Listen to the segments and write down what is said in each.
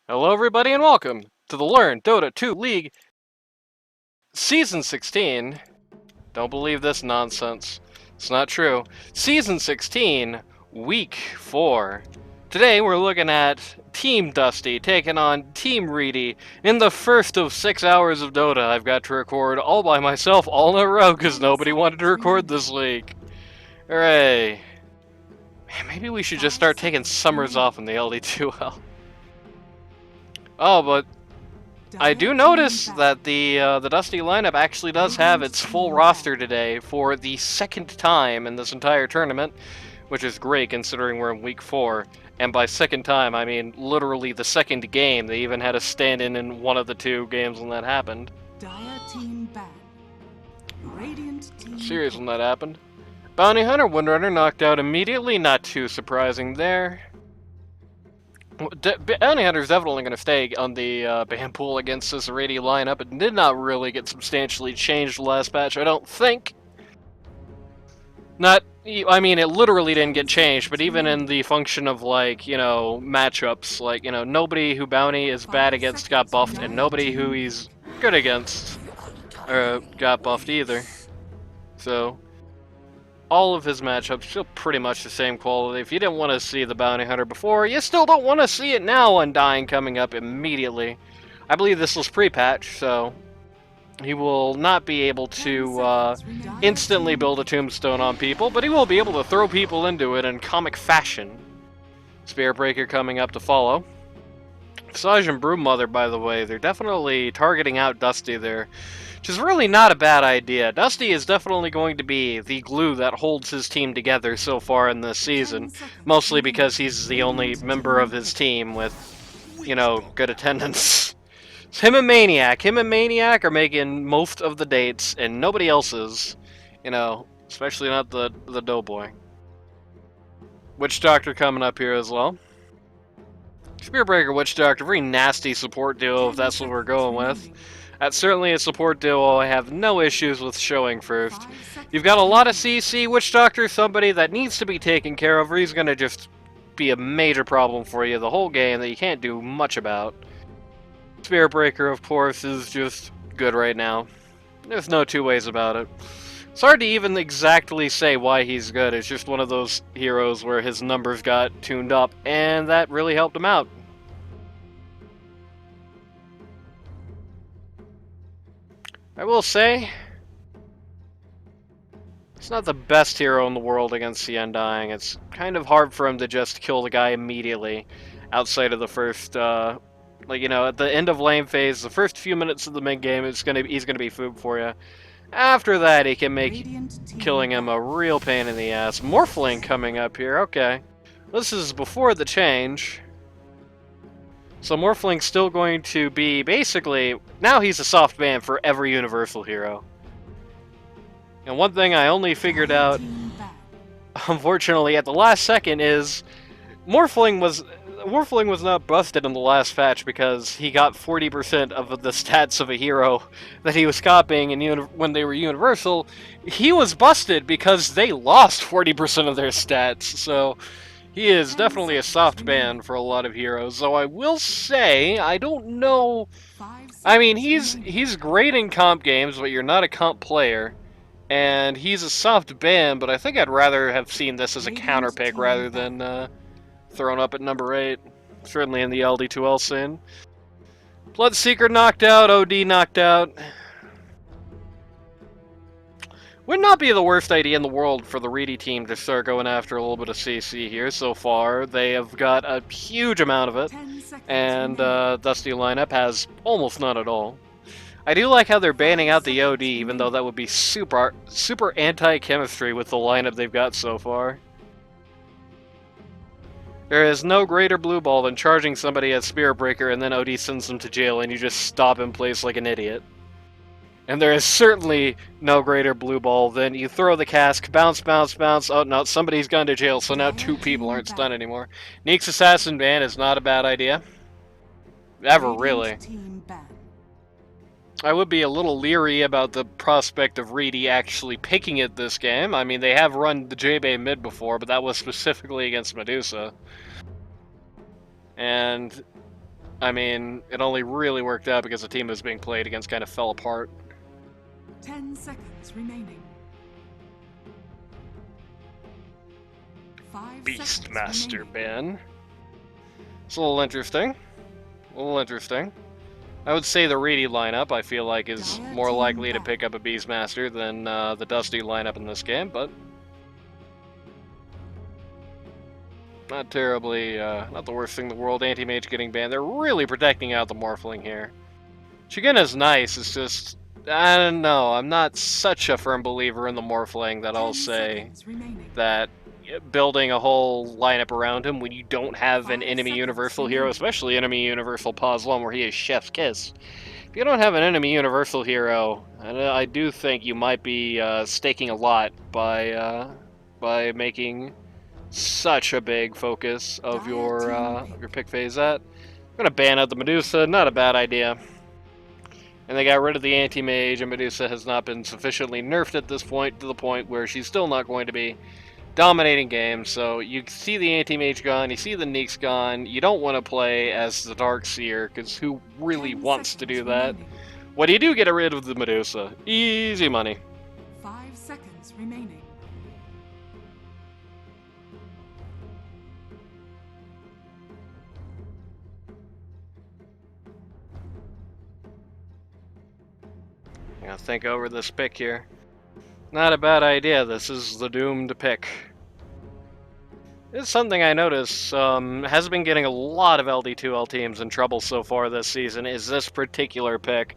Hello everybody and welcome to the Learn Dota 2 League Season 16. Don't believe this nonsense. It's not true. Season 16, Week 4. Today we're looking at Team Dusty taking on Team Reedy in the first of 6 hours of Dota I've got to record all by myself all in a row because nobody wanted to record this week. Hooray. Man, maybe we should just start taking summers off in the LD2L. Oh, but I do notice that the Dusty lineup actually does have its full roster today for the second time in this entire tournament, which is great considering we're in week 4. And by second time, I mean literally the second game. They even had a stand-in in one of the two games when that happened. Serious when that happened. Bounty Hunter, Windrunner knocked out immediately, not too surprising there. Bounty Hunter's definitely going to stay on the ban pool against this Reedy lineup. It did not really get substantially changed last patch, I don't think. I mean, it literally didn't get changed, but even in the function of, like, you know, matchups, like, you know, nobody who Bounty is bad against got buffed, and nobody who he's good against got buffed either. So all of his matchups still pretty much the same quality. If you didn't want to see the Bounty Hunter before, you still don't want to see it now. Undying coming up immediately. I believe this was pre-patch, so he will not be able to instantly build a tombstone on people, but he will be able to throw people into it in comic fashion. Spirit Breaker coming up to follow. Visage and Broodmother, by the way, they're definitely targeting out Dusty there, which is really not a bad idea. Dusty is definitely going to be the glue that holds his team together so far in this season, mostly because he's the only member of his team with, you know, good attendance. Him and Maniac are making most of the dates, and nobody else is, you know, especially not the Doughboy. Witch Doctor coming up here as well. Spirit Breaker, Witch Doctor, very nasty support duo if that's what we're going with. That's certainly a support duo I have no issues with showing first. You've got a lot of CC. Witch Doctor, somebody that needs to be taken care of, or he's going to just be a major problem for you the whole game that you can't do much about. Spirit Breaker, of course, is just good right now. There's no two ways about it. It's hard to even exactly say why he's good. It's just one of those heroes where his numbers got tuned up, and that really helped him out. I will say, he's not the best hero in the world against the Undying. It's kind of hard for him to just kill the guy immediately, outside of the first, like, you know, at the end of lane phase, the first few minutes of the mid game, he's gonna be food for you. After that, he can make killing him a real pain in the ass. Morphling coming up here, okay. This is before the change. So Morphling's still going to be, basically, now he's a soft ban for every Universal hero. And one thing I only figured out, unfortunately, at the last second is, Morphling was not busted in the last patch because he got 40% of the stats of a hero that he was copying when they were Universal. He was busted because they lost 40% of their stats, so he is definitely a soft ban for a lot of heroes. So I will say, I don't know. I mean, he's great in comp games, but you're not a comp player. And he's a soft ban, but I think I'd rather have seen this as a counter pick rather than thrown up at number 8. Certainly in the LD2L scene. Bloodseeker knocked out, OD knocked out. Would not be the worst idea in the world for the Reedy team to start going after a little bit of CC here. So far, they have got a huge amount of it, and Dusty lineup has almost none at all. I do like how they're banning out the OD, even though that would be super anti-chemistry with the lineup they've got so far. There is no greater blue ball than charging somebody at Spirit Breaker and then OD sends them to jail and you just stop in place like an idiot. And there is certainly no greater blue ball than you throw the cask, bounce, bounce, bounce, oh no, somebody's gone to jail, so now 2 people aren't stunned anymore. Neek's Assassin ban is not a bad idea. Ever, really. I would be a little leery about the prospect of Reedy actually picking it this game. I mean, they have run the J-Bay mid before, but that was specifically against Medusa. And I mean, it only really worked out because the team was being played against kind of fell apart. 10 seconds remaining. 5 Beastmaster seconds ban. It's a little interesting. A little interesting. I would say the Reedy lineup, I feel like, is more likely to pick up a Beastmaster than the Dusty lineup in this game, but not terribly, not the worst thing in the world. Anti-Mage getting banned. They're really protecting out the Morphling here. Shigina's nice, it's just, I don't know, I'm not such a firm believer in the Morphling that I'll say that building a whole lineup around him when you don't have an enemy universal hero, especially enemy universal Pazlon where he is Chef's Kiss. If you don't have an enemy universal hero, I do think you might be staking a lot by making such a big focus of your pick phase. That I'm gonna ban out the Medusa, not a bad idea. And they got rid of the anti-mage, and Medusa has not been sufficiently nerfed at this point to the point where she's still not going to be dominating games. So you see the anti-mage gone, you see the Neeks gone. You don't want to play as the Darkseer, because who really wants to do that? What do you do? Get rid of the Medusa. Easy money. 5 seconds remaining. I'm gonna think over this pick here. Not a bad idea. This is the doomed pick. It's something I notice has been getting a lot of LD2L teams in trouble so far this season, is this particular pick.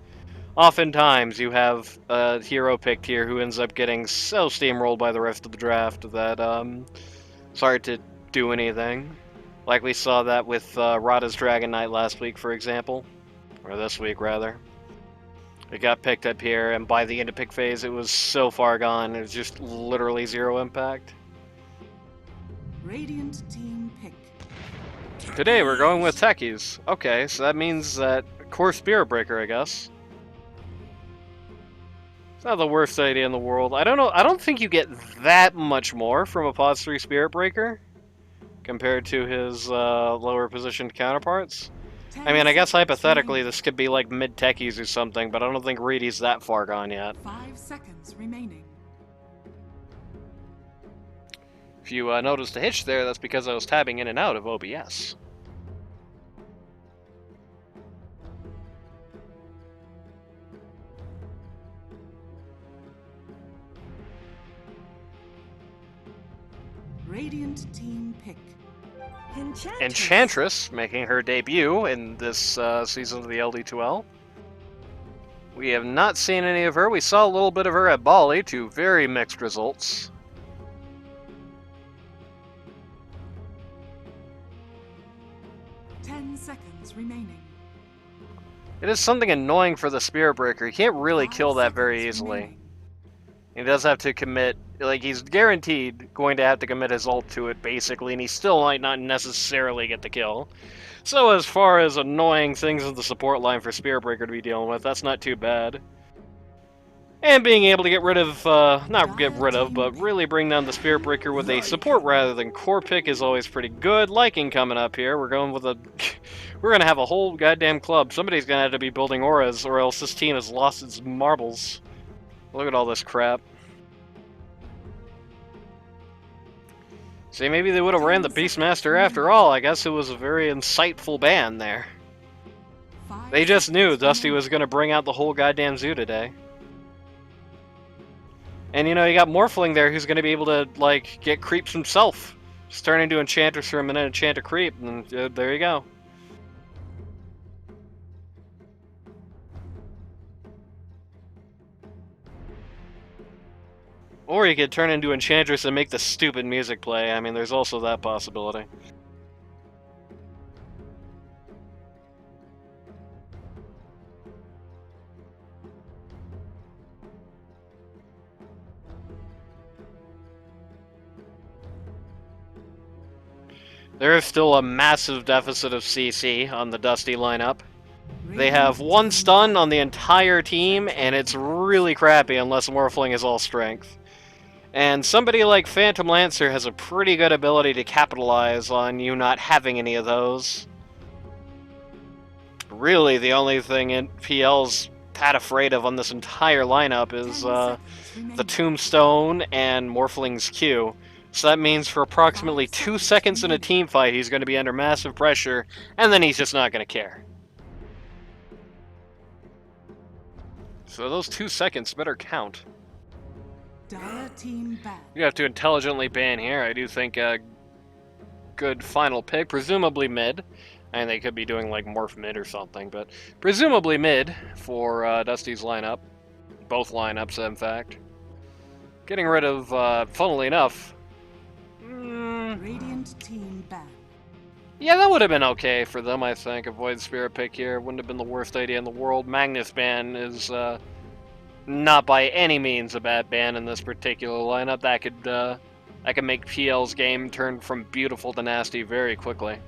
Oftentimes you have a hero picked here who ends up getting so steamrolled by the rest of the draft that it's hard to do anything. Like we saw that with Rada's Dragon Knight last week, for example. Or this week, rather. It got picked up here, and by the end of pick phase, it was so far gone, it was just literally zero impact. Radiant team pick. Today we're going with techies. Okay, so that means that core Spirit Breaker, I guess. It's not the worst idea in the world. I don't know, I don't think you get that much more from a Pods 3 Spirit Breaker compared to his lower positioned counterparts. I mean, I guess hypothetically this could be like mid-techies or something, but I don't think Reedy's that far gone yet. 5 seconds remaining. If you noticed a hitch there, that's because I was tabbing in and out of OBS. Radiant team pick. Enchantress making her debut in this season of the LD2L. We have not seen any of her. We saw a little bit of her at Bali, to very mixed results. Seconds remaining. It is something annoying for the Spirit Breaker. He can't really kill that very easily. He does have to commit, like, he's guaranteed going to have to commit his ult to it, basically, and he still might not necessarily get the kill. So as far as annoying things in the support line for Spirit Breaker to be dealing with, that's not too bad. And being able to get rid of, not get rid of, but really bring down the Spirit Breaker with a support rather than core pick is always pretty good. Liking coming up here. We're going with a... We're going to have a whole goddamn club. Somebody's going to have to be building auras, or else this team has lost its marbles. Look at all this crap. See, maybe they would have ran the Beastmaster after all. I guess it was a very insightful ban there. They just knew Dusty was going to bring out the whole goddamn zoo today. And, you know, you got Morphling there who's going to be able to, like, get creeps himself. Just turn into Enchantress for him and then enchant a creep, and there you go. Or you could turn into Enchantress and make the stupid music play. I mean, there's also that possibility. There is still a massive deficit of CC on the Dusty lineup. They have one stun on the entire team, and it's really crappy unless Morphling is all strength. And somebody like Phantom Lancer has a pretty good ability to capitalize on you not having any of those. Really, the only thing in PL's pat afraid of on this entire lineup is 10 seconds the remaining. Tombstone and Morphling's Q. So that means for approximately 5 2 seconds seconds in a remaining. team fight, he's going to be under massive pressure, and then he's just not going to care. So those 2 seconds better count. Dire team ban. You have to intelligently ban here. I do think a good final pick, presumably mid. And they could be doing like morph mid or something, but presumably mid for Dusty's lineup. Both lineups, in fact. Getting rid of, funnily enough, Radiant team ban. yeah, that would have been okay for them, I think. Avoid Spirit pick here. Wouldn't have been the worst idea in the world. Magnus ban is not by any means a bad ban in this particular lineup. That could make PL's game turn from beautiful to nasty very quickly.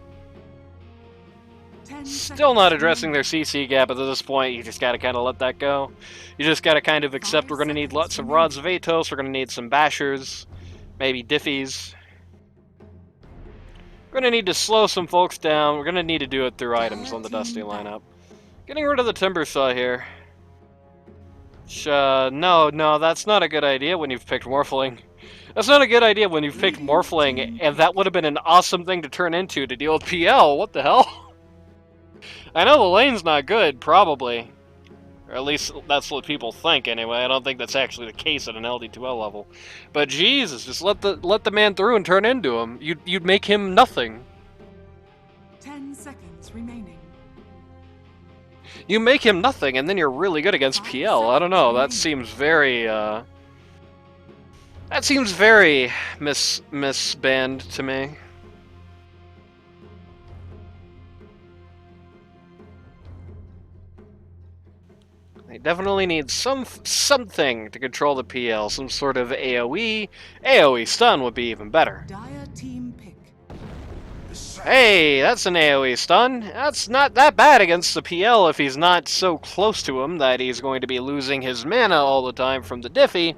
10 Still not seconds addressing their remaining. CC gap, but at this point, you just gotta kind of let that go. You just gotta kind of accept 5 we're gonna need seconds lots of remaining. Rods of Atos, we're gonna need some Bashers, maybe Diffies. We're gonna need to slow some folks down, we're gonna need to do it through items on the Dusty lineup. Getting rid of the Timber Saw here. No, that's not a good idea when you've picked Morphling. That's not a good idea when you've picked Radiant Morphling, team and that would have been an awesome thing to turn into to deal with PL. What the hell? I know the lane's not good, probably. Or at least that's what people think anyway. I don't think that's actually the case at an LD2L level. But Jesus, just let the man through and turn into him. You'd make him nothing. 10 seconds remaining. You make him nothing, and then you're really good against 5 PL. I don't know. That seconds seems very that seems very misbanned to me. They definitely need something to control the PL, some sort of AoE. AoE stun would be even better. Dire team pick. Hey, that's an AoE stun. That's not that bad against the PL if he's not so close to him that he's going to be losing his mana all the time from the Diffie.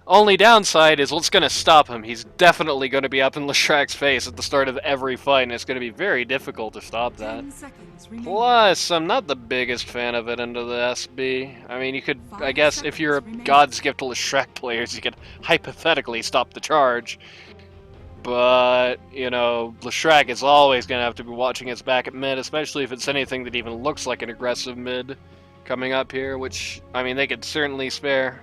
Only downside is what's going to stop him. He's definitely going to be up in Leshrax's face at the start of every fight, and it's going to be very difficult to stop that. 10 seconds remaining. Plus, I'm not the biggest fan of it into the SB. I mean, you could, I 5 guess, if you're a seconds remaining. God's gift to Leshrac players, you could hypothetically stop the charge. But, you know, Leshrac is always going to have to be watching his back at mid, especially if it's anything that even looks like an aggressive mid coming up here, which, I mean, they could certainly spare.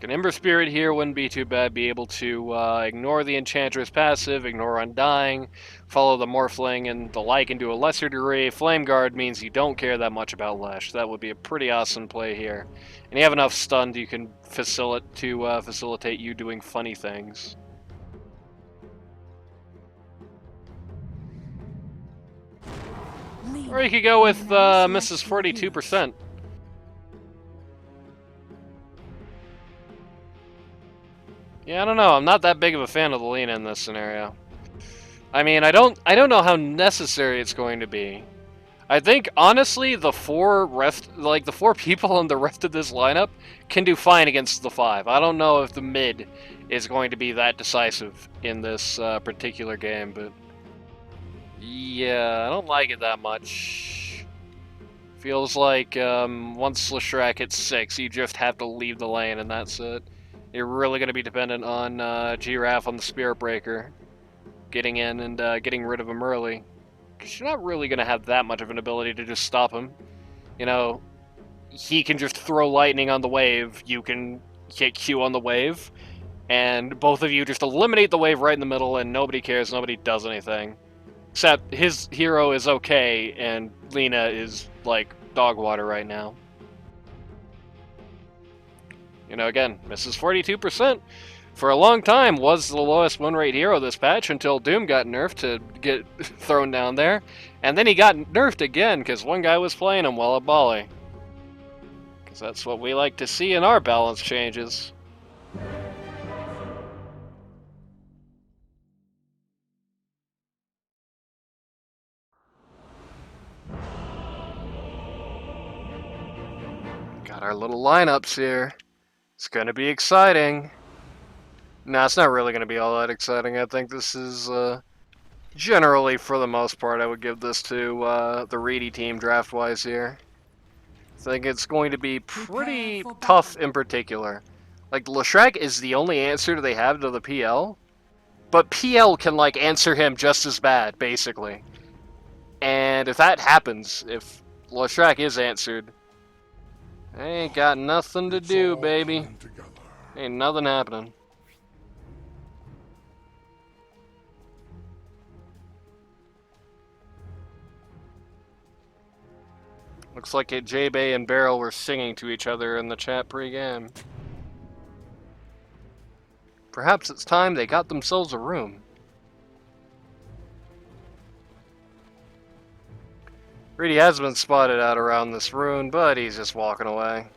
An Ember Spirit here wouldn't be too bad. Be able to ignore the Enchantress passive, ignore Undying, follow the Morphling and the Lycan to a lesser degree. Flame Guard means you don't care that much about Lesh. That would be a pretty awesome play here. And you have enough stunned you can facilitate you doing funny things. Or you could go with Mrs. 42%. Yeah, I don't know. I'm not that big of a fan of the Lina in this scenario. I mean, I don't know how necessary it's going to be. I think honestly, the four people on the rest of this lineup can do fine against the 5. I don't know if the mid is going to be that decisive in this particular game, but yeah, I don't like it that much. Feels like once Leshrac hits 6, you just have to leave the lane, and that's it. You're really going to be dependent on Giraffe on the Spirit Breaker, getting in and getting rid of him early. Because you're not really going to have that much of an ability to just stop him. You know, he can just throw lightning on the wave, you can hit Q on the wave, and both of you just eliminate the wave right in the middle, and nobody cares, nobody does anything. Except his hero is okay, and Lina is, like, dog water right now. You know, again, misses 42%. For a long time was the lowest win rate hero this patch until Doom got nerfed to get thrown down there. And then he got nerfed again because one guy was playing him while at Bali. Because that's what we like to see in our balance changes. Got our little lineups here. It's gonna be exciting. No, it's not really gonna be all that exciting. I think this is Generally, for the most part, I would give this to the Reedy team draft-wise here. I think it's going to be pretty tough in particular. Like, Leshrac is the only answer they have to the PL, but PL can, like, answer him just as bad, basically. And if that happens, if Leshrac is answered, I ain't got nothing to do, baby. Ain't nothing happening. Looks like J-Bay and Beryl were singing to each other in the chat pre-game. Perhaps it's time they got themselves a room. Reedy has been spotted out around this rune, but he's just walking away.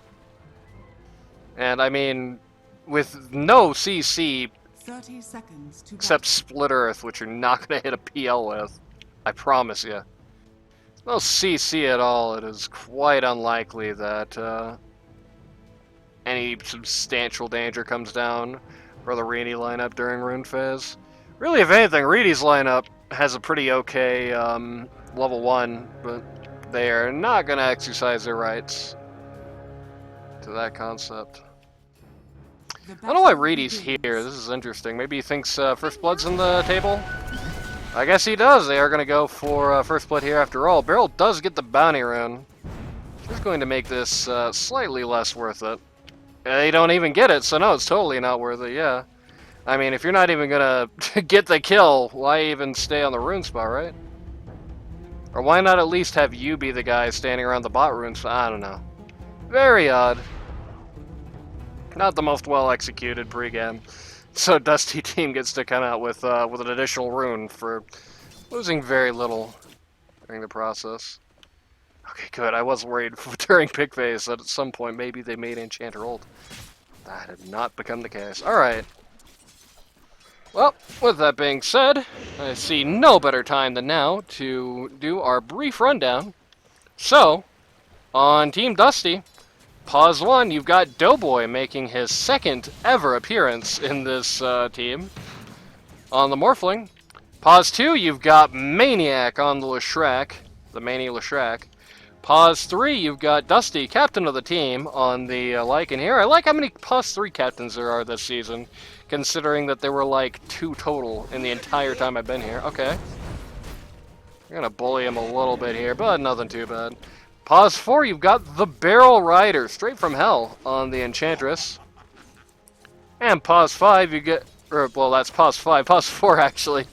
And I mean, with no CC 30 seconds to except Split Earth, which you're not going to hit a PL with, I promise you. No CC at all, it is quite unlikely that any substantial danger comes down for the Reedy lineup during Rune Phase. Really, if anything, Reedy's lineup has a pretty okay level 1, but they are not going to exercise their rights to that concept. I don't know why Reedy's here. This is interesting. Maybe he thinks First Blood's in the table? I guess he does. They are going to go for First Blood here after all. Beryl does get the bounty rune. Which is going to make this slightly less worth it. They don't even get it, so no, it's totally not worth it, yeah. I mean, if you're not even going to get the kill, why even stay on the rune spot, right? Or why not at least have you be the guy standing around the bot rune spot? I don't know. Very odd. Not the most well executed pregame. So Dusty team gets to come out with an additional rune for losing very little during the process. Okay, good. I was worried during pick phase that at some point maybe they made Enchanter ult. That had not become the case. Alright. Well, with that being said, I see no better time than now to do our brief rundown. So, on Team Dusty, Pause 1, you've got Doughboy making his second ever appearance in this team. On the Morphling, Pause 2, you've got Maniac on the Leshrac, the Mani Leshrac. Pause 3, you've got Dusty, captain of the team, on the Lycan here. I like how many Pause 3 captains there are this season, considering that there were like 2 total in the entire time I've been here. Okay. I'm gonna bully him a little bit here, but nothing too bad. Pause 4, you've got the Barrel Rider, straight from hell, on the Enchantress. And pause 5, you get, well, that's pause 5, pause 4 actually.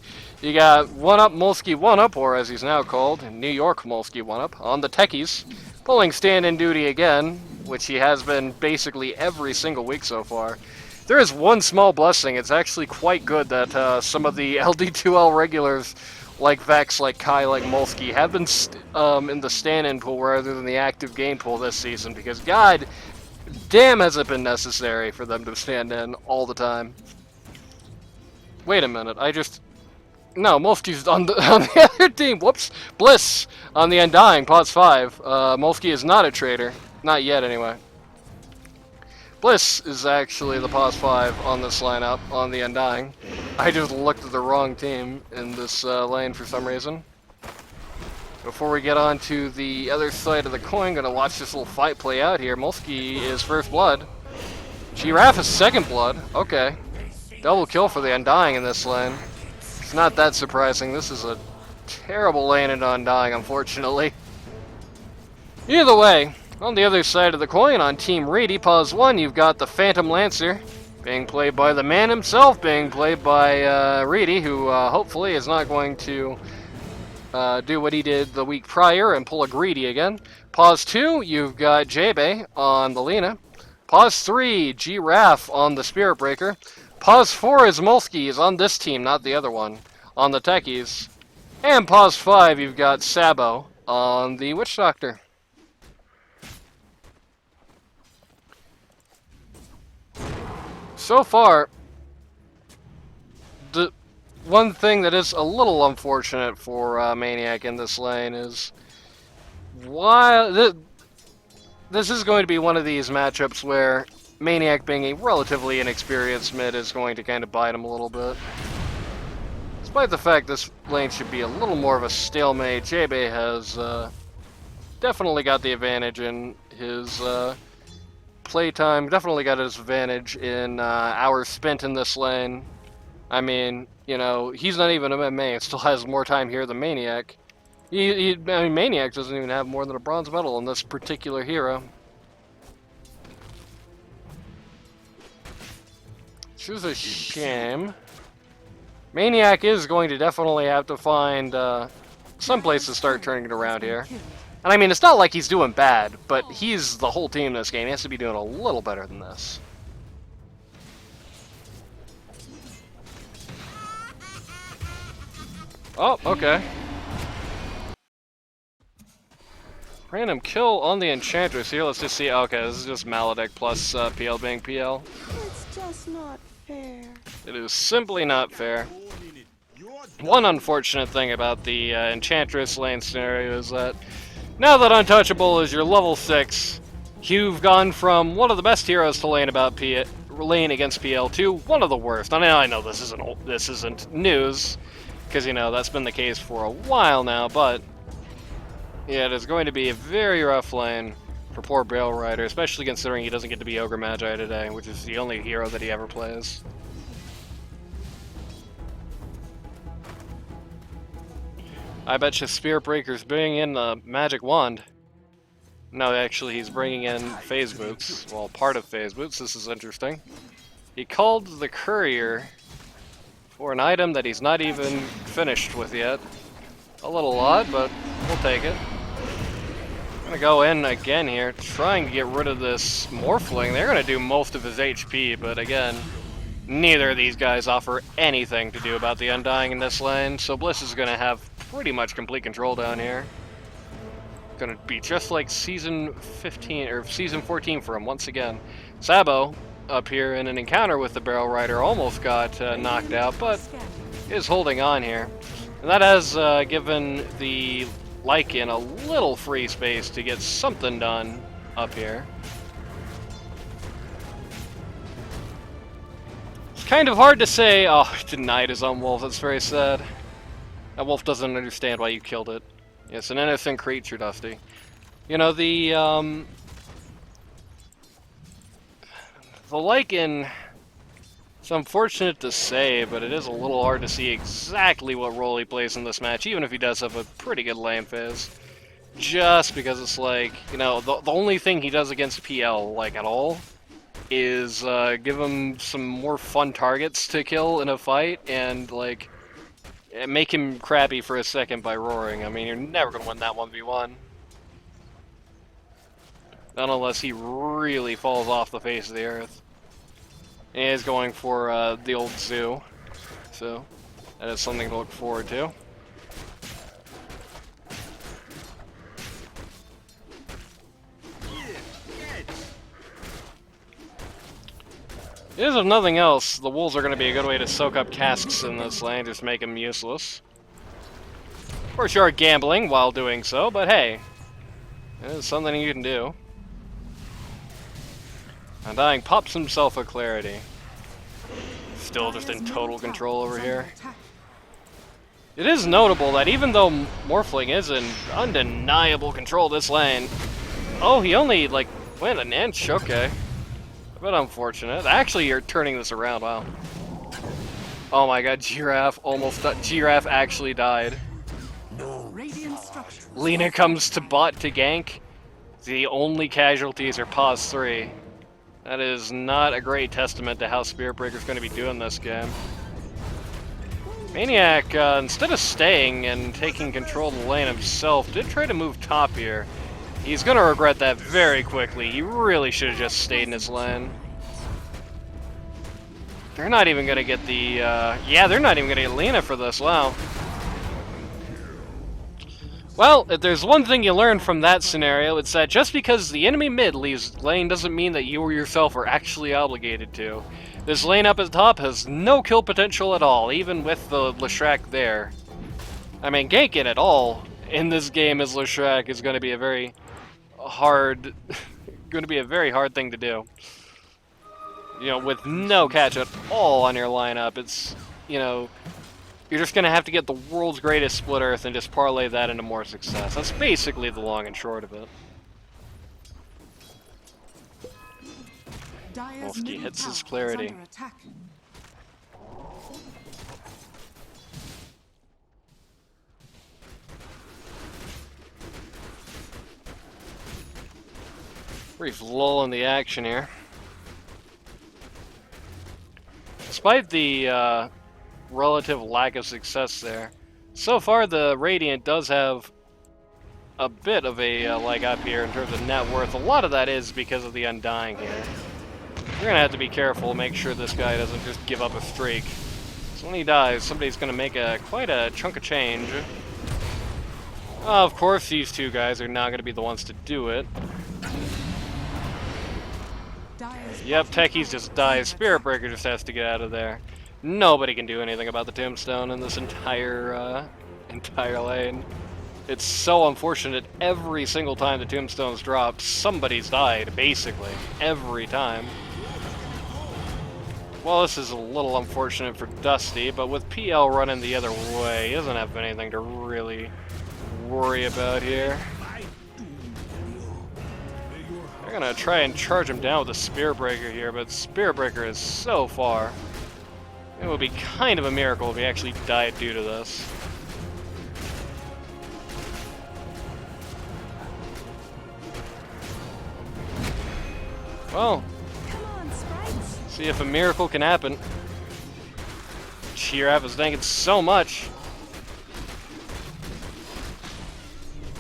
You got 1-Up Molsky 1-Up, or as he's now called, New York Molsky 1-Up, on the Techies, pulling stand-in duty again, which he has been basically every single week so far. There is one small blessing. It's actually quite good that some of the LD2L regulars, like Vex, like Kai, like Molsky, have been in the stand-in pool rather than the active game pool this season, because god damn has it been necessary for them to stand in all the time. Wait a minute, no, Molsky's on the other team. Whoops. Bliss on the Undying, pause 5. Molsky is not a traitor. Not yet, anyway. Bliss is actually the pause 5 on this lineup, on the Undying. I just looked at the wrong team in this lane for some reason. Before we get on to the other side of the coin, gonna watch this little fight play out here. Molsky is First Blood. Giraffe is Second Blood. Okay. Double kill for the Undying in this lane. It's not that surprising. This is a terrible lane in Undying, unfortunately. Either way, on the other side of the coin, on Team Reedy, pause 1, you've got the Phantom Lancer, being played by the man himself, being played by Reedy, who hopefully is not going to do what he did the week prior and pull a Greedy again. Pause 2, you've got J-Bay on the Lena. Pause 3, Giraffe on the Spirit Breaker. Pause 4 is Molsky, is on this team, not the other one, on the Techies. And pause 5, you've got Sabo on the Witch Doctor. So far, the one thing that is a little unfortunate for Maniac in this lane is while this is going to be one of these matchups where Maniac, being a relatively inexperienced mid, is going to kind of bite him a little bit. Despite the fact this lane should be a little more of a stalemate, JB has definitely got the advantage in his playtime, definitely got his advantage in hours spent in this lane. I mean, you know, he's not even a main, still has more time here than Maniac. I mean, Maniac doesn't even have more than a bronze medal in this particular hero. Which is a shame. Maniac is going to definitely have to find some place to start turning it around here. And I mean, it's not like he's doing bad, but he's the whole team in this game. He has to be doing a little better than this. Oh, okay. Random kill on the Enchantress here. Let's just see. Okay, this is just Maledict plus PL being PL. It's just not fair. It is simply not fair. One unfortunate thing about the Enchantress lane scenario is that now that Untouchable is your level 6, you've gone from one of the best heroes to lane against PL to one of the worst. I know this isn't news, because you know that's been the case for a while now, but yeah, it is going to be a very rough lane for poor Bale Rider, especially considering he doesn't get to be Ogre Magi today, which is the only hero that he ever plays. I bet you Spirit Breaker's bringing in the Magic Wand. No, actually, he's bringing in Phase Boots. Well, part of Phase Boots. This is interesting. He called the Courier for an item that he's not even finished with yet. A little odd, but we'll take it. I'm gonna go in again here, trying to get rid of this Morphling. They're gonna do most of his HP, but again, neither of these guys offer anything to do about the Undying in this lane, so Bliss is gonna have pretty much complete control down here. Gonna be just like Season 15, or Season 14 for him once again. Sabo, up here in an encounter with the Barrel Rider, almost got knocked out, but is holding on here. And that has given the Lycan a little free space to get something done up here. It's kind of hard to say, oh, denied his own wolf, that's very sad. That wolf doesn't understand why you killed it. It's an innocent creature, Dusty. You know, the Lycan, it's unfortunate to say, but it is a little hard to see exactly what role he plays in this match, even if he does have a pretty good lane phase. Just because it's like, you know, the only thing he does against PL, like, at all, is give him some more fun targets to kill in a fight, and, like, make him crappy for a second by roaring. I mean, you're never going to win that 1v1. Not unless he really falls off the face of the earth. And he is going for the old zoo. So, that is something to look forward to. If nothing else, the wolves are going to be a good way to soak up casks in this lane, just make them useless. Of course, you are gambling while doing so, but hey, it is something you can do. Undying pops himself a Clarity. Still just in total control over here. It is notable that even though Morphling is in undeniable control of this lane, oh, he only, like, went an inch, okay. A bit unfortunate. Actually, you're turning this around, wow. Oh my god, Giraffe almost died. Giraffe actually died. Lena comes to bot to gank. The only casualties are pause 3. That is not a great testament to how Spirit Breaker's going to be doing this game. Maniac, instead of staying and taking control of the lane himself, did try to move top here. He's going to regret that very quickly. He really should have just stayed in his lane. They're not even going to get the... yeah, they're not even going to get Lena for this, wow. Well, if there's one thing you learn from that scenario, it's that just because the enemy mid leaves lane doesn't mean that you or yourself are actually obligated to. This lane up at the top has no kill potential at all, even with the Leshrac there. I mean, ganking at all in this game as Leshrac is going to be a very hard... thing to do. You know, with no catch at all on your lineup, it's, you know, you're just gonna have to get the world's greatest split earth and just parlay that into more success. That's basically the long and short of it. Dire's Wolfsky middle hits his tower clarity. is under attack. Brief lull in the action here. Despite the relative lack of success there, so far the Radiant does have a bit of a leg up here in terms of net worth. A lot of that is because of the Undying here. You're gonna have to be careful, make sure this guy doesn't just give up a streak. So when he dies, somebody's gonna make quite a chunk of change. Of course, these two guys are not gonna be the ones to do it. Dire's Yep, bottom Techies tower just is dies. under Spirit attack. Breaker just has to get out of there. Nobody can do anything about the Tombstone in this entire lane. It's so unfortunate. Every single time the Tombstone's dropped, somebody's died, basically. Every time. Well, this is a little unfortunate for Dusty, but with PL running the other way, he doesn't have anything to really worry about here. They're gonna try and charge him down with a Spirit Breaker here, but Spirit Breaker is so far. It would be kind of a miracle if he actually died due to this. Well, Come on, sprites. see if a miracle can happen. Sheeraf is thinking so much.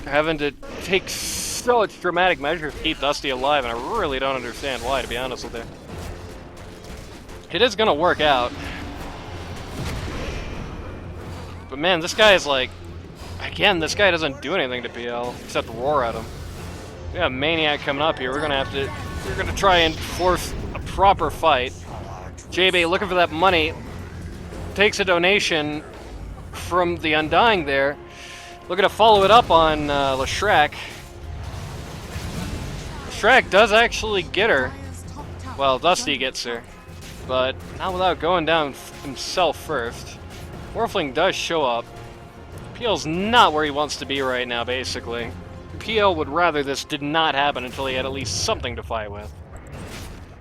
They're having to take so much dramatic measures to keep Dusty alive, and I really don't understand why, to be honest with you. It is gonna work out. But man, this guy is like... Again, this guy doesn't do anything to PL, except roar at him. We got a Maniac coming up here. We're gonna try and force a proper fight. JB looking for that money. Takes a donation from the Undying there. Looking to follow it up on Leshrac. Leshrac does actually get her. Dire's top tower Well, is Dusty under gets her. attack. But not without going down himself first. Morphling does show up. PL's not where he wants to be right now, basically. PL would rather this did not happen until he had at least something to fight with.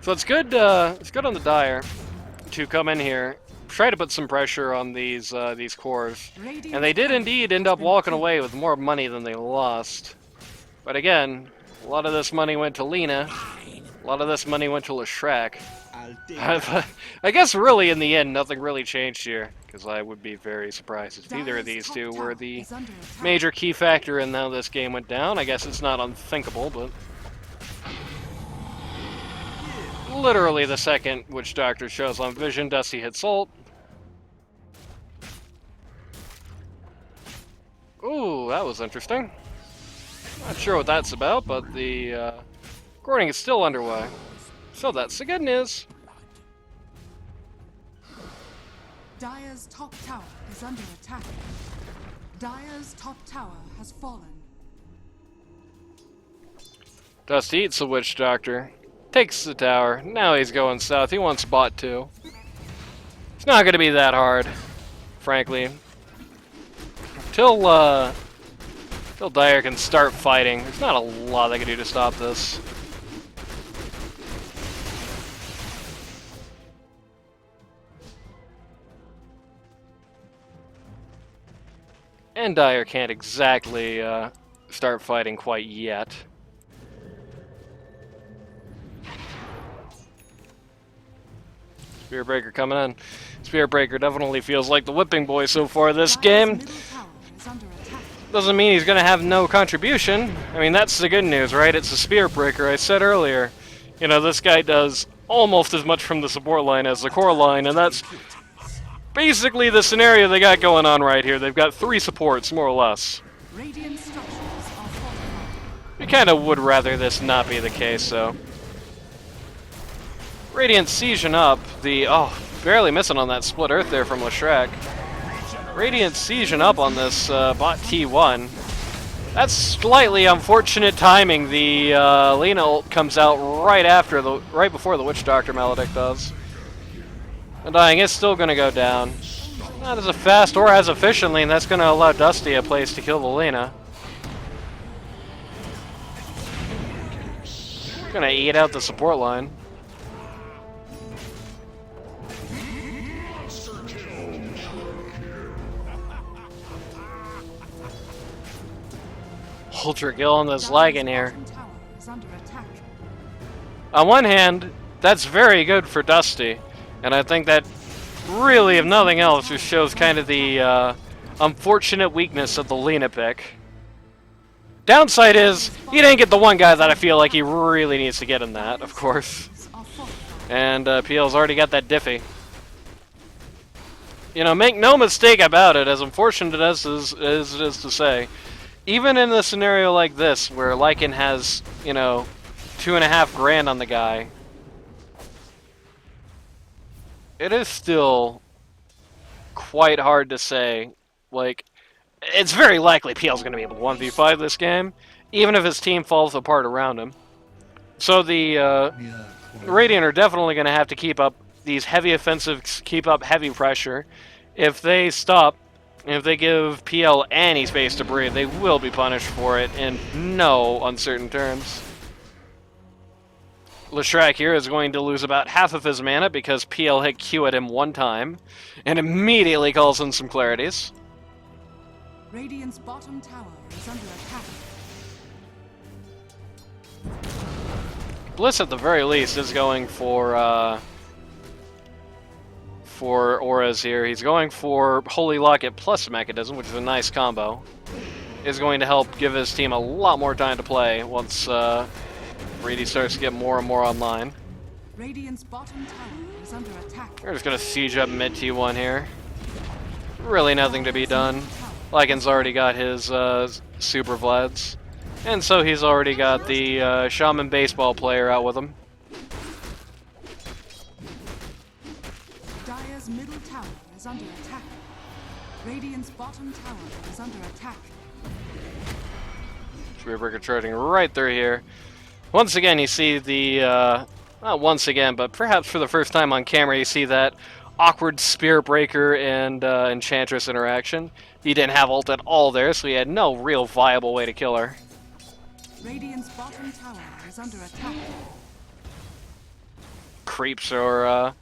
So it's good on the Dire to come in here, try to put some pressure on these cores. Radiant's And they did turret indeed has end up been walking killed. away with more money than they lost. But again, a lot of this money went to Lena. A lot of this money went to Leshrac. I guess really in the end, nothing really changed here, because I would be very surprised if either of Dire's these top two tower were the is under attack. major key factor in how this game went down. I guess it's not unthinkable, but literally the second Witch Doctor shows on Vision, Dusty hits ult. Ooh, that was interesting. Not sure what that's about, but the recording is still underway. So that's the good news. Dire's top tower is under attack. Dire's top tower has fallen. Dusty eats the Witch Doctor, takes the tower. Now he's going south. He wants bot 2. It's not going to be that hard, frankly. Till Dire can start fighting, there's not a lot they can do to stop this. And Dire can't exactly start fighting quite yet. Spirit Breaker coming in. Spirit Breaker definitely feels like the whipping boy so far this Dire's game. middle tower is under attack. Doesn't mean he's going to have no contribution. I mean, that's the good news, right? It's a Spirit Breaker. I said earlier, you know, this guy does almost as much from the support line as the core line, and that's basically the scenario they got going on right here. They've got 3 supports, more or less. Radiant structures are fortified. We kind of would rather this not be the case, though. Radiant sieging up the... Oh, barely missing on that split earth there from Leshrac. Radiant sieging up on this bot T1. That's slightly unfortunate timing. The Lena ult comes out right before the Witch Doctor Maledict does. Undying is still going to go down. Not as fast or as efficiently, and that's going to allow Dusty a place to kill the Lena. Gonna eat out the support line. Ultra kill on this lagging here. Bottom tower is under attack. On one hand, that's very good for Dusty, and I think that really, if nothing else, just shows kind of the unfortunate weakness of the Lena pick. Downside is, he didn't get the one guy that I feel like he really needs to get in that, of course. And PL's already got that Diffie. You know, make no mistake about it, as unfortunate as it is to say, even in a scenario like this, where Lycan has, you know, $2.5 grand on the guy, it is still quite hard to say, like, it's very likely PL's going to be able to 1v5 this game, even if his team falls apart around him. So the Radiant are definitely going to have to keep up these heavy offensives, keep up heavy pressure. If they stop, if they give PL any space to breathe, they will be punished for it in no uncertain terms. Leshrac here is going to lose about half of his mana because PL hit Q at him one time, and immediately calls in some clarities. Radiant's bottom tower is under attack. Bliss, at the very least, is going for auras here. He's going for Holy Locket plus Mechanism, which is a nice combo. Is going to help give his team a lot more time to play once Reedy starts to get more and more online. Radiant's bottom tower is under attack. We're just going to siege up mid T1 here. Really nothing to be done. Lycan's already got his Super Vlads. And so he's already got the Shaman Baseball player out with him. Dire's middle tower is under attack. Radiant's bottom tower is under attack. Spearbreaker charging right through here. Once again, you see the, not once again, but perhaps for the first time on camera, you see that awkward Spearbreaker and Enchantress interaction. He didn't have ult at all there, so he had no real viable way to kill her. Radiant's bottom tower is under attack. Creeps are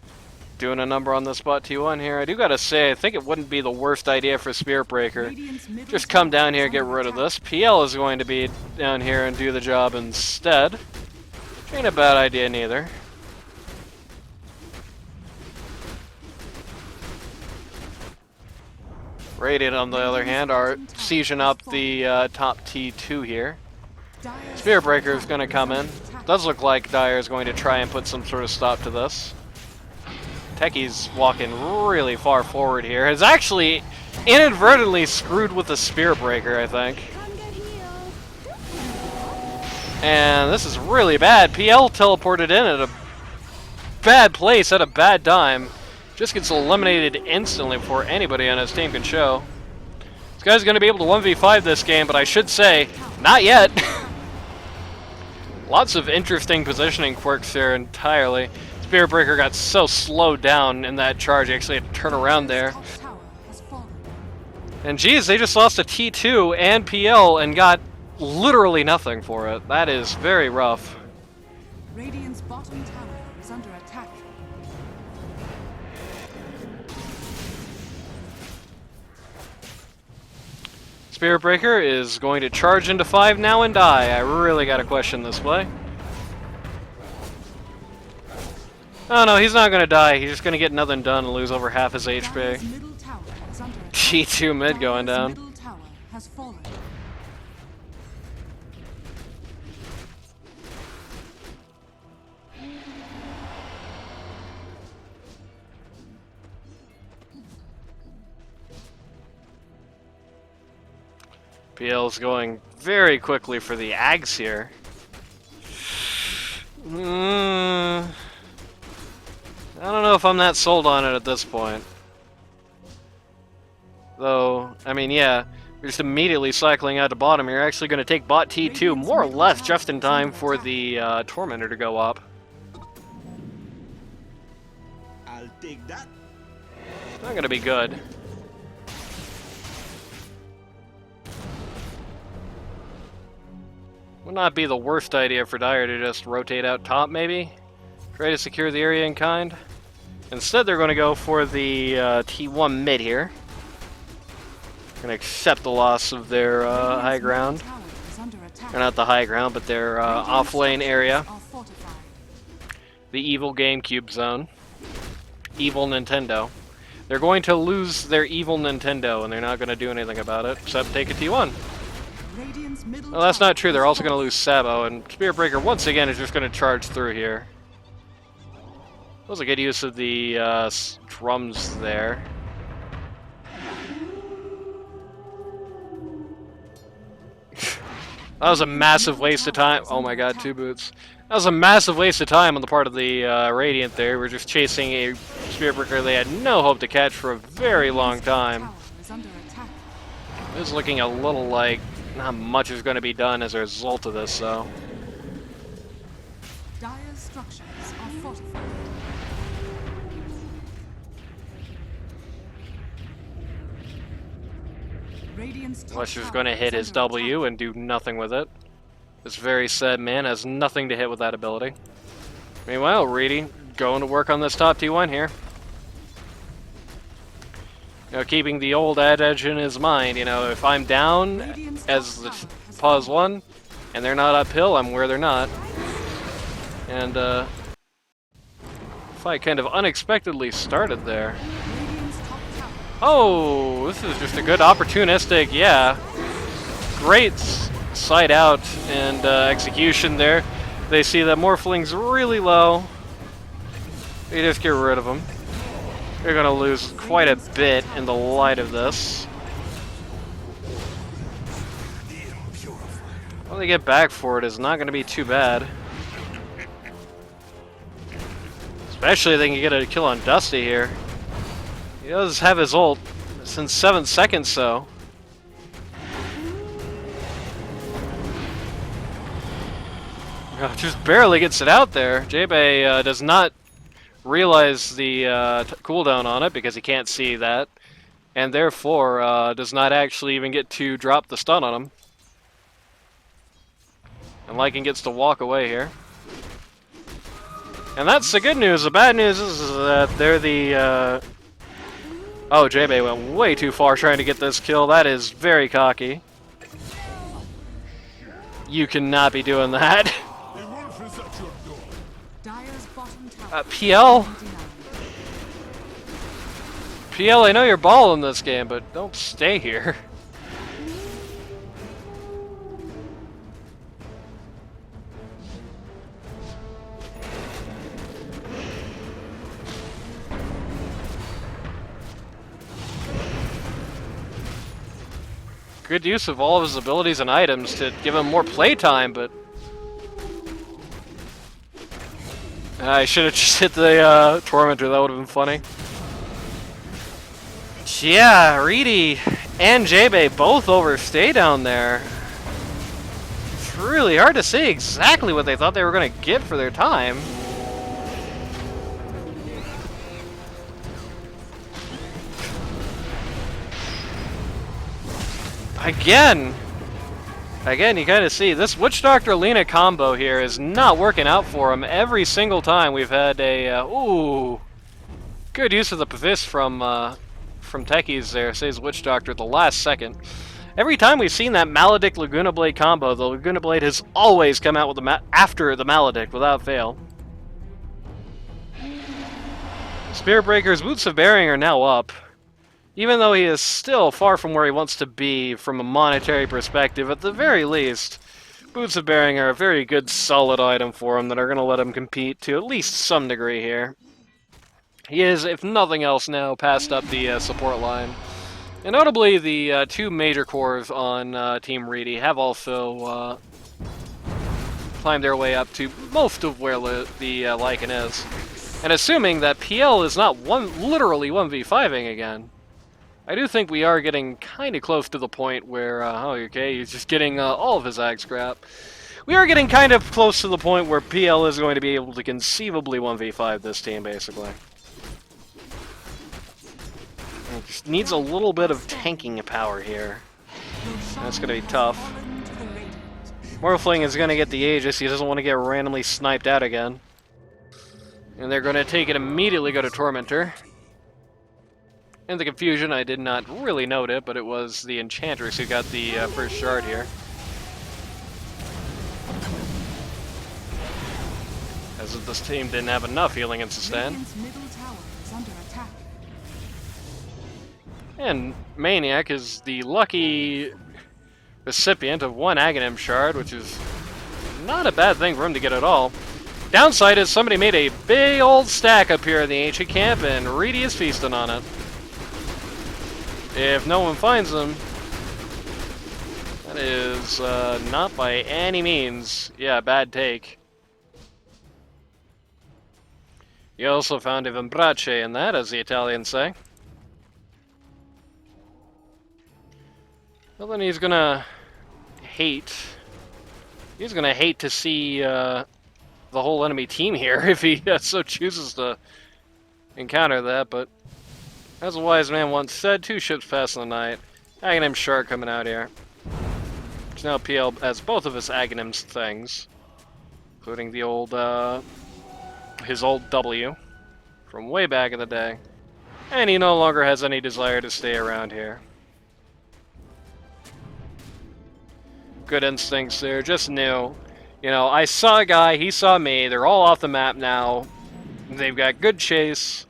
doing a number on the spot T1 here. I do gotta say, I think it wouldn't be the worst idea for Spearbreaker. Radiant's middle Just come tower down here, is get under rid of attack. this. PL is going to be down here and do the job instead. Ain't a bad idea neither. Radiant, on the other hand, are sieging up the top T2 here. Dire's Spearbreaker is going to come in. Does look like Dire is going to try and put some sort of stop to this. Techie's walking really far forward here. Has actually inadvertently screwed with the Spearbreaker, I think. Come get healed. And this is really bad. PL teleported in at a bad place at a bad time. Just gets eliminated instantly before anybody on his team can show. This guy's going to be able to 1v5 this game, but I should say, not yet. Lots of interesting positioning quirks here entirely. Spearbreaker got so slowed down in that charge, he actually had to turn around there. top tower has fallen. And geez, they just lost a T2 and PL and got literally nothing for it. That is very rough. Radiant's bottom tower is under attack. Spearbreaker is going to charge into 5 now and die. I really gotta question this play. Oh no, he's not gonna die. He's just gonna get nothing done and lose over half his HP. Dire's middle tower is under attack. T2 mid going Dire's down. middle tower has fallen. PL's going very quickly for the Ags here. I don't know if I'm that sold on it at this point. Though, I mean, yeah, you're just immediately cycling out to bottom. You're actually going to take bot T2 more or less just in time for the Tormentor to go up. I'll take that. Not going to be good. Would not be the worst idea for Dire to just rotate out top, maybe? Try to secure the area in kind. Instead, they're going to go for the T1 mid here. Going to accept the loss of their high ground. Or not the high ground, but their off lane area. The evil GameCube zone. Evil Nintendo. They're going to lose their evil Nintendo, and they're not going to do anything about it, except take a T1. Well, that's not true. They're also going to lose Sabo, and Spirit Breaker, once again, is just going to charge through here. That was a good use of the drums there. That was a massive waste of time. Oh my god, 2 boots. That was a massive waste of time on the part of the Radiant there. We're just chasing a Spirit Breaker they had no hope to catch for a very long time. It was looking a little like not much is going to be done as a result of this, though. Dire's structures are fortified. Unless just going to hit his W and do nothing with it. This very sad man has nothing to hit with that ability. Meanwhile, Reedy going to work on this top T1 here. You know, keeping the old adage in his mind, you know, if I'm down as the pause 1 and they're not uphill, I'm where they're not. And fight kind of unexpectedly started there. Oh, this is just a good opportunistic, yeah. Great side out and execution there. They see that Morphling's really low. They just get rid of him. They're going to lose quite a bit in the light of this. When they get back for it, it's not going to be too bad. Especially if they can get a kill on Dusty here. He does have his ult since 7 seconds, so. Just barely gets it out there. J-Bay does not realize the cooldown on it because he can't see that. And therefore does not actually even get to drop the stun on him. And Lycan gets to walk away here. And that's the good news. The bad news is that they're the... Oh, J-Bay went way too far trying to get this kill. That is very cocky. You cannot be doing that. PL? PL, I know you're balling this game, but don't stay here. Good use of all of his abilities and items to give him more playtime, but... I should have just hit the Tormentor, that would have been funny. Yeah, Reedy and J-Bay both overstay down there. It's really hard to say exactly what they thought they were going to get for their time. Again, you kind of see this Witch Doctor Lina combo here is not working out for him every single time we've had a ooh, good use of the Pavist from Techies there. Saves Witch Doctor at the last second. Every time we've seen that Maledict Laguna Blade combo, the Laguna Blade has always come out with after the Maledict without fail. Spirit Breaker's Boots of Bearing are now up. Even though he is still far from where he wants to be from a monetary perspective, at the very least, Boots of Bearing are a very good, solid item for him that are going to let him compete to at least some degree here. He is, if nothing else now, passed up the support line. And notably, the 2 major cores on Team Reedy have also climbed their way up to most of where the Lycan is. And assuming that PL is not literally 1v5ing again, I do think we are getting kind of close to the point where, oh, okay, he's just getting all of his ag scrap. We are getting kind of close to the point where PL is going to be able to conceivably 1v5 this team, basically. It just needs a little bit of tanking power here. That's going to be tough. Morphling is going to get the Aegis. He doesn't want to get randomly sniped out again. And they're going to take it immediately, go to Tormentor. In the confusion, I did not really note it, but it was the Enchantress who got the first shard here. As if this team didn't have enough healing and sustain. Radiant's middle tower is under attack. And Maniac is the lucky recipient of one Aghanim shard, which is not a bad thing for him to get at all. Downside is somebody made a big old stack up here in the ancient camp, and Reedy is feasting on it. If no one finds them, that is not by any means, yeah, a bad take. You also found a Vimbrace in that, as the Italians say. Well, then he's gonna hate. He's gonna hate to see the whole enemy team here if he so chooses to encounter that. But as a wise man once said, 2 ships pass in the night. Aghanim Shark coming out here. Which now PL has both of his Aghanim's things, including the old his old W from way back in the day, and he no longer has any desire to stay around here. Good instincts there, just knew. You know, I saw a guy, he saw me, they're all off the map now. They've got good chase.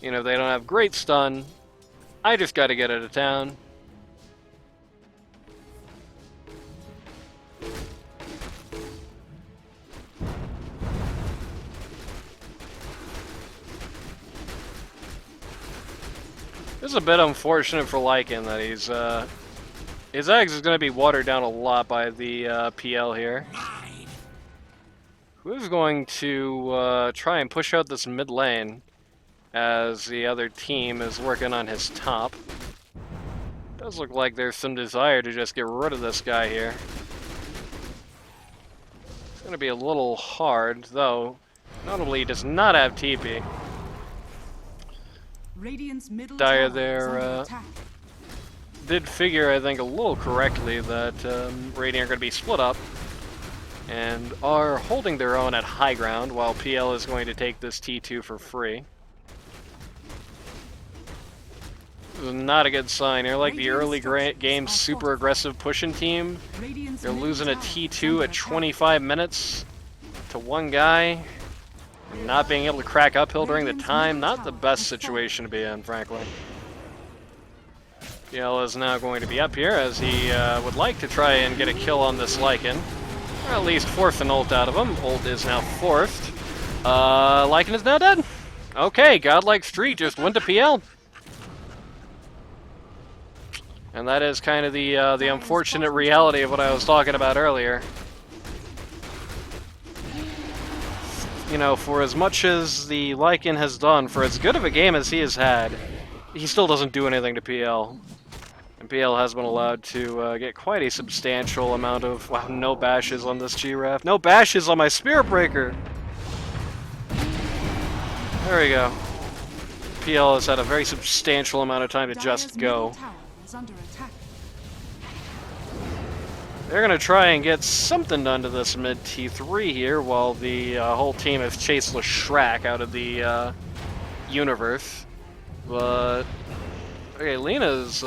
You know, they don't have great stun. I just gotta get out of town. This is a bit unfortunate for Lycan that he's, his eggs is going to be watered down a lot by the PL here. Who's going to try and push out this mid lane as the other team is working on his top. Does look like there's some desire to just get rid of this guy here. It's going to be a little hard, though. Notably, he does not have TP. Radiant's middle Dire tower is there under attack. did figure, I think, a little correctly that Radiant are going to be split up and are holding their own at high ground while PL is going to take this T2 for free. This is not a good sign. They're like the early game super aggressive pushing team. They're losing a T2 at 25 minutes to one guy. Not being able to crack uphill during the time, not the best situation to be in, frankly. PL is now going to be up here as he would like to try and get a kill on this Lycan. Or at least force an ult out of him. Ult is now forced. Lycan is now dead. Okay, Godlike Street just went to PL. And that is kind of the unfortunate reality of what I was talking about earlier. You know, for as much as the Lycan has done, for as good of a game as he has had, he still doesn't do anything to PL. And PL has been allowed to get quite a substantial amount of... Wow, no bashes on this G-Raf. No bashes on my Spirit Breaker! There we go. PL has had a very substantial amount of time to just go. They're going to try and get something done to this mid T3 here while the whole team has chased Leshrac out of the universe. But, okay, Lena's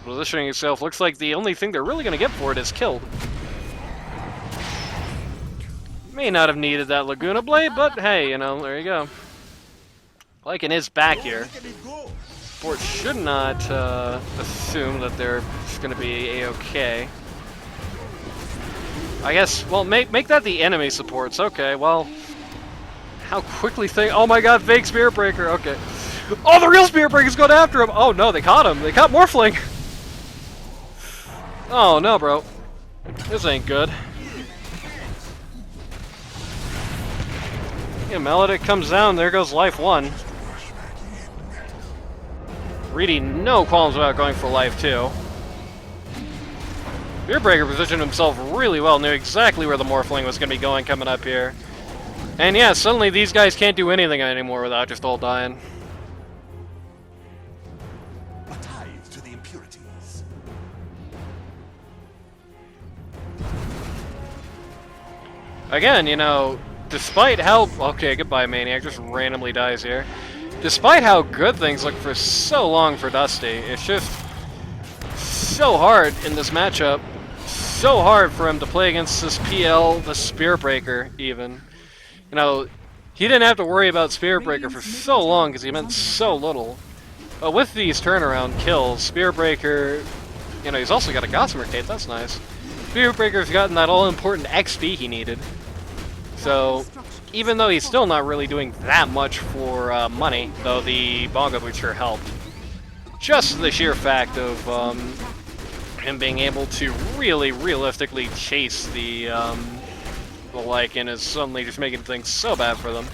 positioning herself. Looks like the only thing they're really going to get for it is killed. May not have needed that Laguna Blade, but hey, you know, there you go. Lycan is back here. Sport should not assume that they're just going to be A-okay. I guess, well, make that the enemy supports. Okay, well, how quickly oh my god, fake Spirit Breaker, okay. Oh, the real Spirit Breaker's going after him! Oh no, they caught him! They caught Morphling! Oh no, bro. This ain't good. Yeah, Melodic comes down, there goes life 1. Reedy, no qualms about going for life 2. Spirit Breaker positioned himself really well, knew exactly where the Morphling was going to be going coming up here. And yeah, suddenly these guys can't do anything anymore without just all dying. Again, you know, despite how... Okay, goodbye, Maniac. Just randomly dies here. Despite how good things look for so long for Dusty, it's just so hard in this matchup. So hard for him to play against this PL, the Spear Breaker, even. You know, he didn't have to worry about Spear Breaker for so long because he meant so little. But with these turnaround kills, Spear Breaker, you know, he's also got a Gossamer Cape, that's nice. Spear Breaker's gotten that all-important XP he needed. So, even though he's still not really doing that much for money, though the Bongo Boot sure helped, just the sheer fact of him being able to really realistically chase the Lycan is suddenly just making things so bad for them.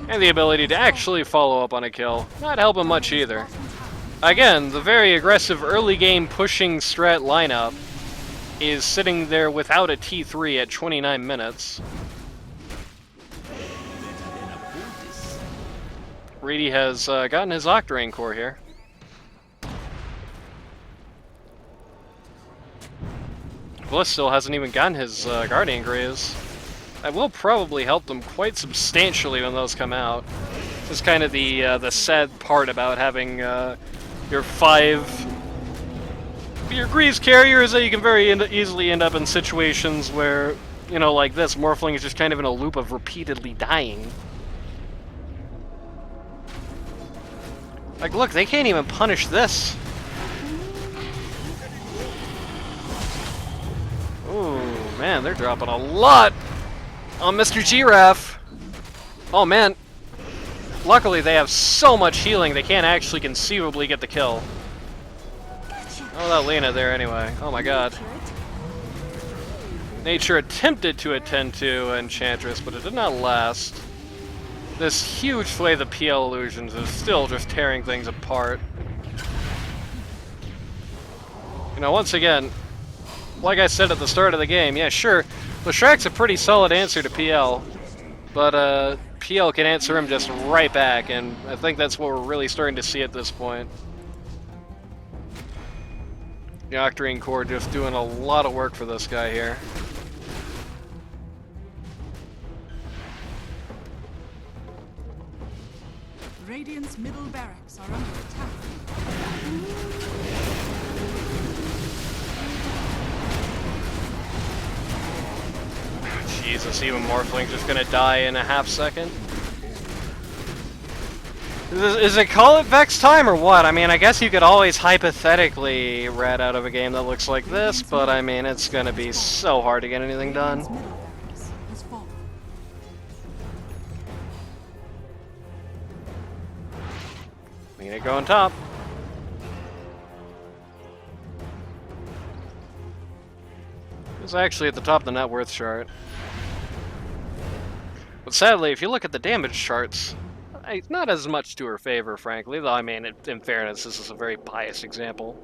And the ability to actually follow up on a kill, not helping much either. Again, the very aggressive early game pushing strat lineup is sitting there without a T3 at 29 minutes. Reedy has gotten his Octarine core here. Bliss still hasn't even gotten his Guardian Greys. That will probably help them quite substantially when those come out. This is kind of the sad part about having your Grease carrier is that you can very easily end up in situations where, you know, like this, Morphling is just kind of in a loop of repeatedly dying. Like, look, they can't even punish this. Ooh, man, they're dropping a lot on Mr. Giraffe. Oh, man. Luckily, they have so much healing, they can't actually conceivably get the kill. Oh, that Lena there anyway. Oh my god. Nature attempted to attend to Enchantress, but it did not last. This huge swathe of PL illusions is still just tearing things apart. You know, once again, like I said at the start of the game, yeah, sure, Leshrack's a pretty solid answer to PL, but PL can answer him just right back, and I think that's what we're really starting to see at this point. The Octarine core just doing a lot of work for this guy here. Radiant's middle barracks are under attack. Jesus, even Morphling's just gonna die in a half second. Is it call it Vex time or what? I mean, I guess you could always hypothetically rat out of a game that looks like this, but I mean, it's gonna be so hard to get anything done. Lena going top. It's actually at the top of the net worth chart. But sadly, if you look at the damage charts, not as much to her favor, frankly, though I mean, in fairness, this is a very biased example.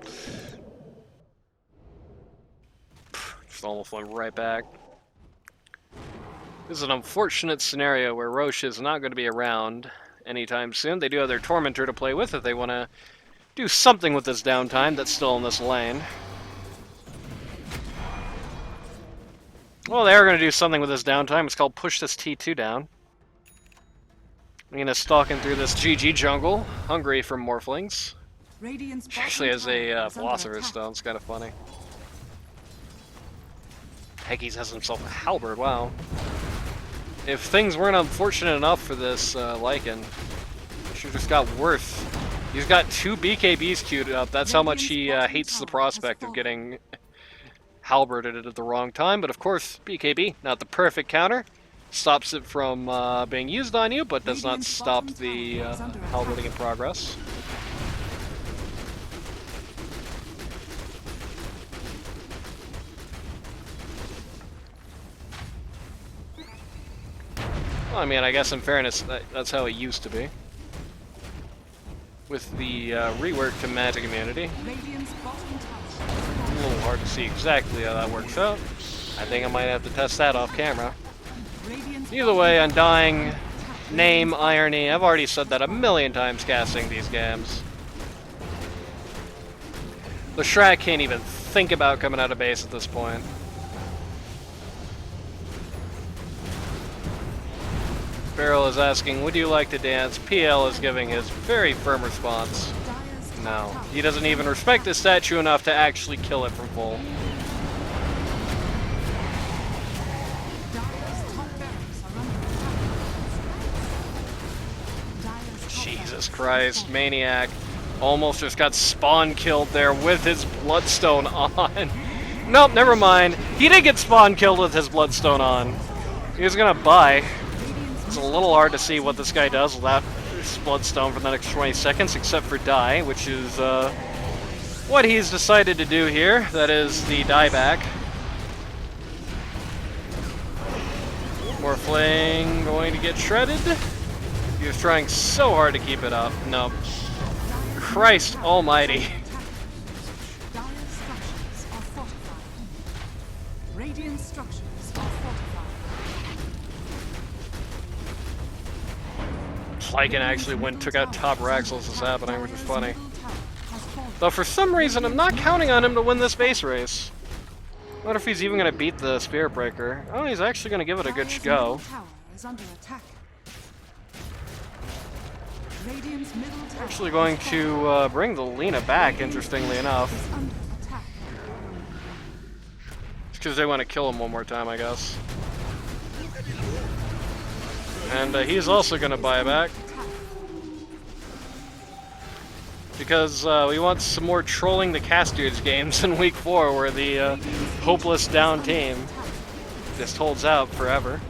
Just almost went right back. This is an unfortunate scenario where Roche is not going to be around anytime soon. They do have their Tormentor to play with if they want to do something with this downtime that's still in this lane. Well, they are going to do something with this downtime. It's called push this T2 down. I'm going to stalking through this GG jungle, hungry for Morphlings. She actually has a Philosopher's Stone, it's kind of funny. Heggies has himself a halberd, wow. If things weren't unfortunate enough for this Lycan, she just got worse. He's got 2 BKBs queued up, that's how much he hates the prospect of getting halberded at the wrong time, but of course, BKB, not the perfect counter. Stops it from being used on you, but does not stop the halberding in progress. Well, I mean, I guess in fairness, that's how it used to be. With the rework to Magic Immunity. A little hard to see exactly how that works out. I think I might have to test that off camera. Either way, Undying, Name, Irony, I've already said that a million times casting these games. Leshrack can't even think about coming out of base at this point. Barrel is asking, would you like to dance? PL is giving his very firm response. Dire's top No. tower He doesn't even respect the statue enough to actually kill it from full. Dire's top barracks are under attack. Dire's top Jesus barracks Christ, are Maniac almost just got spawn killed there with his Bloodstone on. Nope, never mind. He did get spawn killed with his Bloodstone on. He was gonna buy. It's a little hard to see what this guy does without his Bloodstone for the next 20 seconds, except for die, which is what he's decided to do here. That is the dieback. Morphling going to get shredded. He was trying so hard to keep it up. Nope. Christ almighty. Dire structures are fortified. Radiant structures are fortified. Lycan actually went and took out top Rax while this is happening, which is funny. Middle tower has fallen. Though for some reason, I'm not counting on him to win this base race. I wonder if he's even going to beat the Spirit Breaker. Oh, he's actually going to give it a good Dire's go. middle tower is under attack. Radiant's middle tower Actually going to bring the Lina back, interestingly enough. is under attack. It's because they want to kill him one more time, I guess. And he's also going to buy back. Because we want some more trolling the casters games in week 4 where the hopeless down team just holds out forever.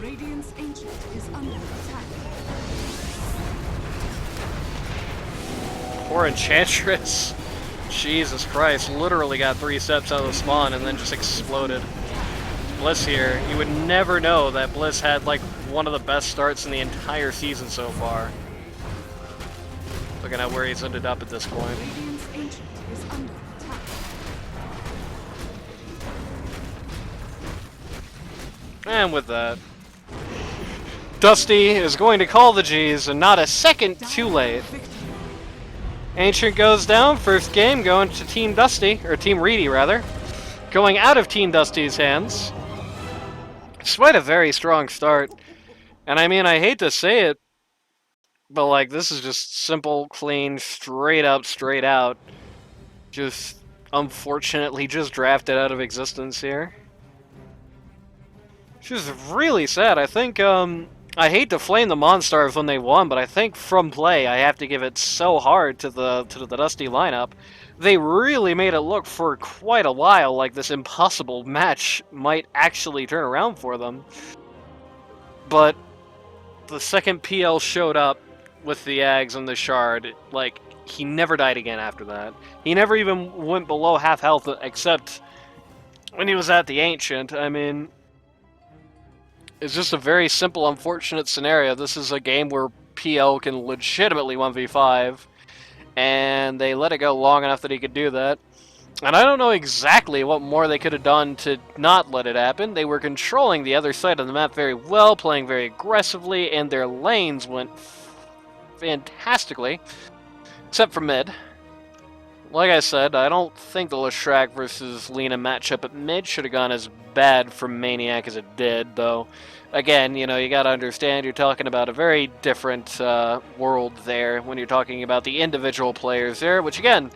Radiant's ancient is under attack. Poor Enchantress. Jesus Christ, literally got 3 steps out of the spawn and then just exploded. Bliss here, you would never know that Bliss had like one of the best starts in the entire season so far. Looking at where he's ended up at this point. Radiant's ancient is under attack. And with that, Dusty is going to call the G's and not a second too late. Victory. Ancient goes down, first game going to Team Dusty, or Team Reedy rather. Going out of Team Dusty's hands. Despite a very strong start. And I mean, I hate to say it, but like, this is just simple, clean, straight up, straight out. Just, unfortunately, just drafted out of existence here. Which is really sad. I think, I hate to flame the Monstars when they won, but I think from play, I have to give it so hard to the Dusty lineup. They really made it look for quite a while like this impossible match might actually turn around for them. But the second PL showed up with the Ags and the Shard, like, he never died again after that. He never even went below half health except when he was at the Ancient. I mean, it's just a very simple, unfortunate scenario. This is a game where PL can legitimately 1v5, and they let it go long enough that he could do that. And I don't know exactly what more they could have done to not let it happen. They were controlling the other side of the map very well, playing very aggressively, and their lanes went fantastically, except for mid. Like I said, I don't think the Leshrac versus Lina matchup at mid should have gone as bad for Maniac as it did, though. Again, you know, you gotta understand, you're talking about a very different world there when you're talking about the individual players there, which again,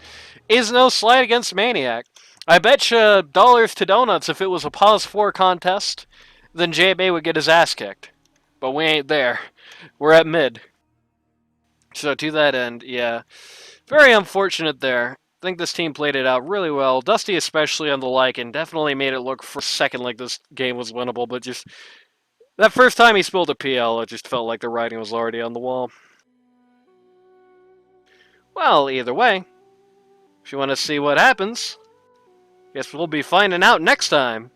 is no slight against Maniac. I bet you dollars to donuts if it was a pause 4 contest, then JB would get his ass kicked. But we ain't there. We're at mid. So to that end, yeah, very unfortunate there. I think this team played it out really well. Dusty especially on the Lycan definitely made it look for a second like this game was winnable, but just that first time he spilled a PL, it just felt like the writing was already on the wall. Well, either way, if you want to see what happens, guess we'll be finding out next time